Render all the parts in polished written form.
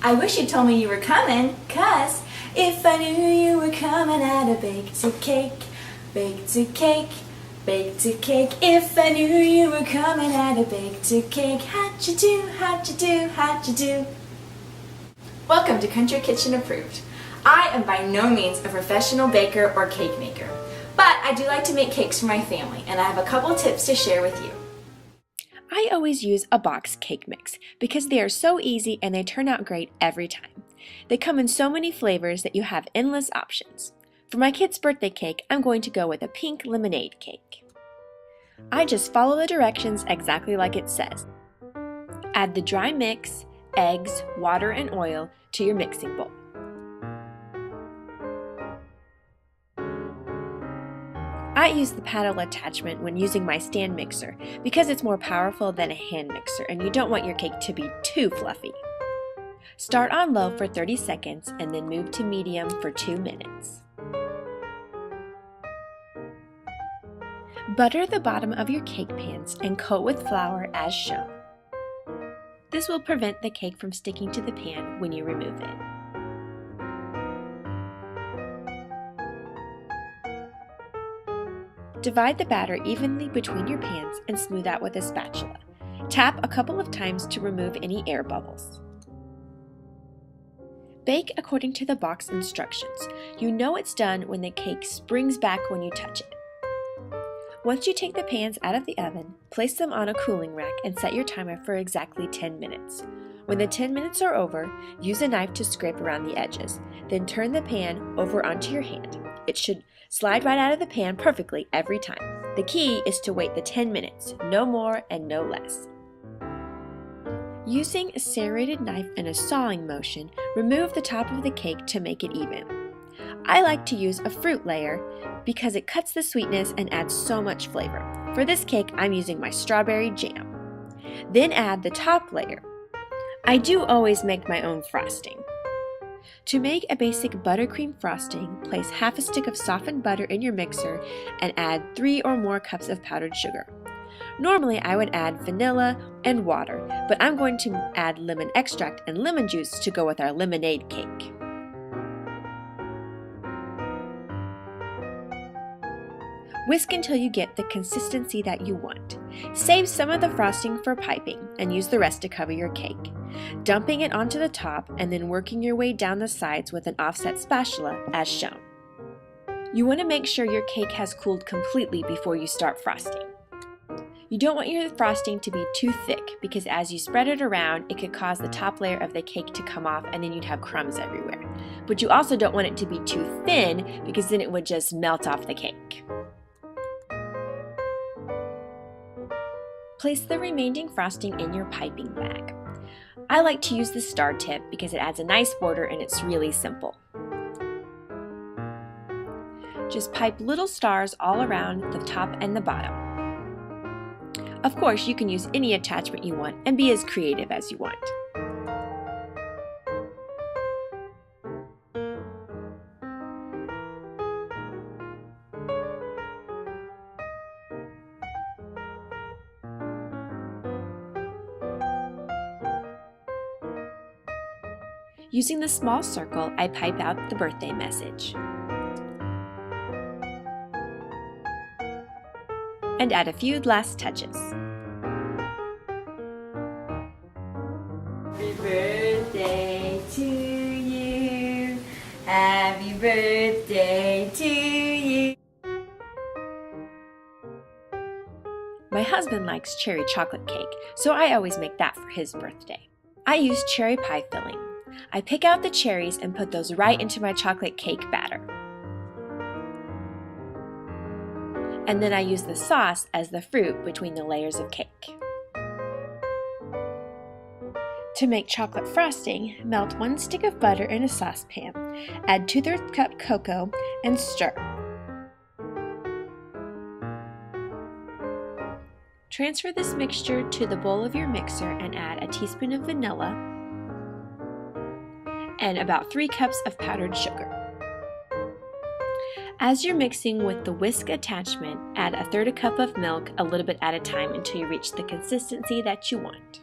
I wish you told me you were coming, 'cause if I knew you were coming, I'd have baked a cake, baked a cake, baked a cake. If I knew you were coming, I'd have baked a cake. How'd you do, how'd you do, how'd you do? Welcome to Country Kitchen Approved. I am by no means a professional baker or cake maker, but I do like to make cakes for my family, and I have a couple tips to share with you. I always use a box cake mix because they are so easy and they turn out great every time. They come in so many flavors that you have endless options. For my kid's birthday cake, I'm going to go with a pink lemonade cake. I just follow the directions exactly like it says. Add the dry mix, eggs, water, and oil to your mixing bowl. I use the paddle attachment when using my stand mixer because it's more powerful than a hand mixer and you don't want your cake to be too fluffy. Start on low for 30 seconds and then move to medium for 2 minutes. Butter the bottom of your cake pans and coat with flour as shown. This will prevent the cake from sticking to the pan when you remove it. Divide the batter evenly between your pans and smooth out with a spatula. Tap a couple of times to remove any air bubbles. Bake according to the box instructions. You know it's done when the cake springs back when you touch it. Once you take the pans out of the oven, place them on a cooling rack and set your timer for exactly 10 minutes. When the 10 minutes are over, use a knife to scrape around the edges. Then turn the pan over onto your hand. It should slide right out of the pan perfectly every time. The key is to wait the 10 minutes, no more and no less. Using a serrated knife and a sawing motion, remove the top of the cake to make it even. I like to use a fruit layer because it cuts the sweetness and adds so much flavor. For this cake, I'm using my strawberry jam. Then add the top layer. I do always make my own frosting. To make a basic buttercream frosting, place half a stick of softened butter in your mixer and add 3 or more cups of powdered sugar. Normally I would add vanilla and water, but I'm going to add lemon extract and lemon juice to go with our lemonade cake. Whisk until you get the consistency that you want. Save some of the frosting for piping and use the rest to cover your cake, dumping it onto the top and then working your way down the sides with an offset spatula as shown. You want to make sure your cake has cooled completely before you start frosting. You don't want your frosting to be too thick because as you spread it around, it could cause the top layer of the cake to come off and then you'd have crumbs everywhere. But you also don't want it to be too thin because then it would just melt off the cake. Place the remaining frosting in your piping bag. I like to use the star tip because it adds a nice border and it's really simple. Just pipe little stars all around the top and the bottom. Of course, you can use any attachment you want and be as creative as you want. Using the small circle, I pipe out the birthday message. And add a few last touches. Happy birthday to you. Happy birthday to you. My husband likes cherry chocolate cake, so I always make that for his birthday. I use cherry pie filling. I pick out the cherries and put those right into my chocolate cake batter. And then I use the sauce as the fruit between the layers of cake. To make chocolate frosting, melt 1 stick of butter in a saucepan, add 2/3 cup cocoa, and stir. Transfer this mixture to the bowl of your mixer and add a teaspoon of vanilla and about 3 cups of powdered sugar. As you're mixing with the whisk attachment, add 1/3 cup of milk a little bit at a time until you reach the consistency that you want.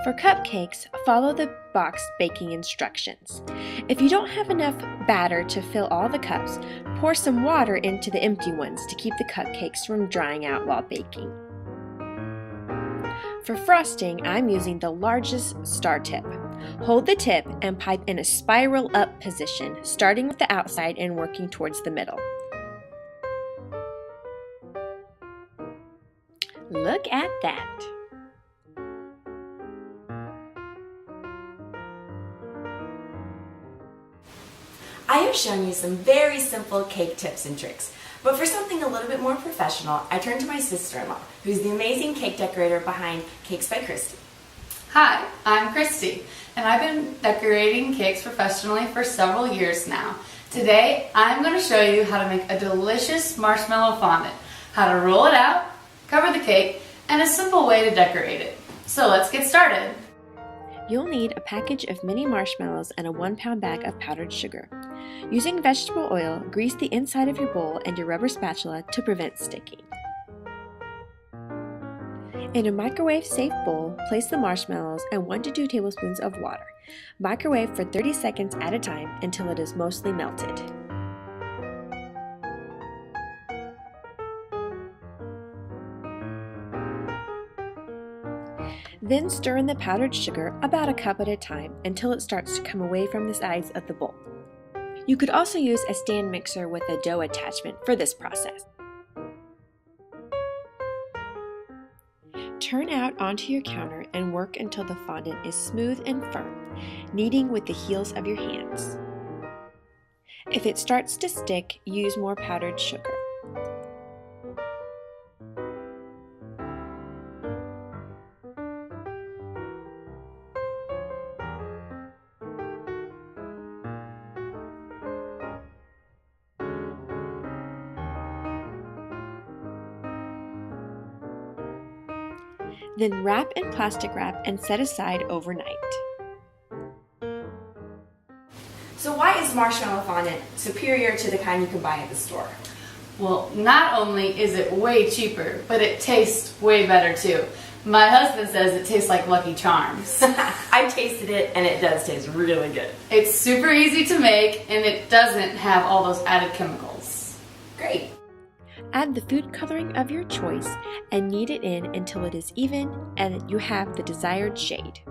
For cupcakes, follow the box baking instructions. If you don't have enough batter to fill all the cups, pour some water into the empty ones to keep the cupcakes from drying out while baking. For frosting, I'm using the largest star tip. Hold the tip and pipe in a spiral up position, starting with the outside and working towards the middle. Look at that! I have shown you some very simple cake tips and tricks, but for something a little bit more professional, I turned to my sister-in-law, who's the amazing cake decorator behind Cakes by Kristi. Hi, I'm Kristi, and I've been decorating cakes professionally for several years now. Today, I'm going to show you how to make a delicious marshmallow fondant, how to roll it out, cover the cake, and a simple way to decorate it. So let's get started. You'll need a package of mini marshmallows and a 1-pound bag of powdered sugar. Using vegetable oil, grease the inside of your bowl and your rubber spatula to prevent sticking. In a microwave-safe bowl, place the marshmallows and 1 to 2 tablespoons of water. Microwave for 30 seconds at a time until it is mostly melted. Then stir in the powdered sugar about a cup at a time until it starts to come away from the sides of the bowl. You could also use a stand mixer with a dough attachment for this process. Turn out onto your counter and work until the fondant is smooth and firm, kneading with the heels of your hands. If it starts to stick, use more powdered sugar. Then wrap in plastic wrap and set aside overnight. So why is marshmallow fondant superior to the kind you can buy at the store? Well, not only is it way cheaper, but it tastes way better too. My husband says it tastes like Lucky Charms. I tasted it and it does taste really good. It's super easy to make and it doesn't have all those added chemicals. Great. Add the food coloring of your choice and knead it in until it is even and you have the desired shade.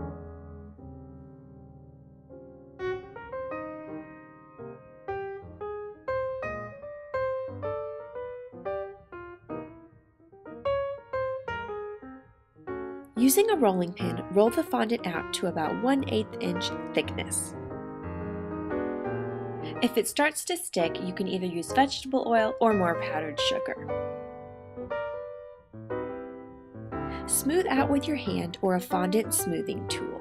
Using a rolling pin, roll the fondant out to about 1/8 inch thickness. If it starts to stick, you can either use vegetable oil or more powdered sugar. Smooth out with your hand or a fondant smoothing tool.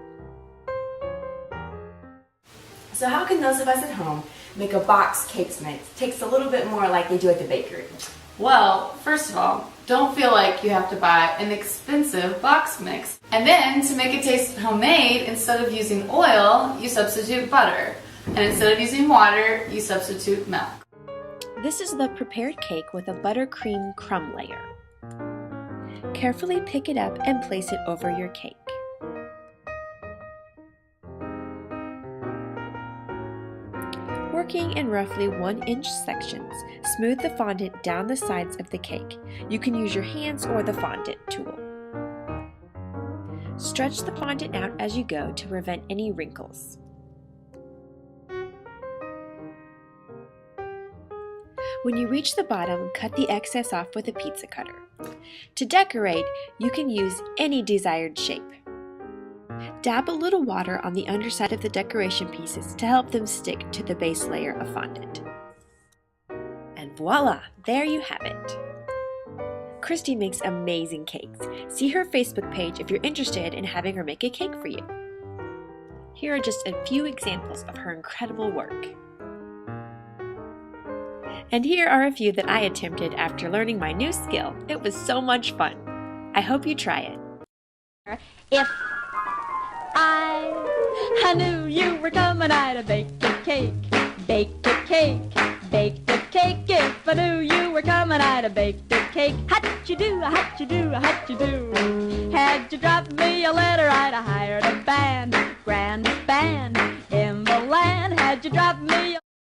So how can those of us at home make a box cakes mix? It takes a little bit more like they do at the bakery. Well, first of all, don't feel like you have to buy an expensive box mix. And then, to make it taste homemade, instead of using oil, you substitute butter. And instead of using water, you substitute milk. This is the prepared cake with a buttercream crumb layer. Carefully pick it up and place it over your cake. Working in roughly 1-inch sections, smooth the fondant down the sides of the cake. You can use your hands or the fondant tool. Stretch the fondant out as you go to prevent any wrinkles. When you reach the bottom, cut the excess off with a pizza cutter. To decorate, you can use any desired shape. Dab a little water on the underside of the decoration pieces to help them stick to the base layer of fondant. And voila, there you have it. Kristi makes amazing cakes. See her Facebook page if you're interested in having her make a cake for you. Here are just a few examples of her incredible work. And here are a few that I attempted after learning my new skill. It was so much fun. I hope you try it. If I knew you were coming, I'd have baked a cake, baked a cake, baked a cake. If I knew you were coming, I'd have baked a cake. How'd you do, how'd you do, how'd you do? Had you dropped me me a letter, I'd have hired a band, grand band in the land. Had you dropped me a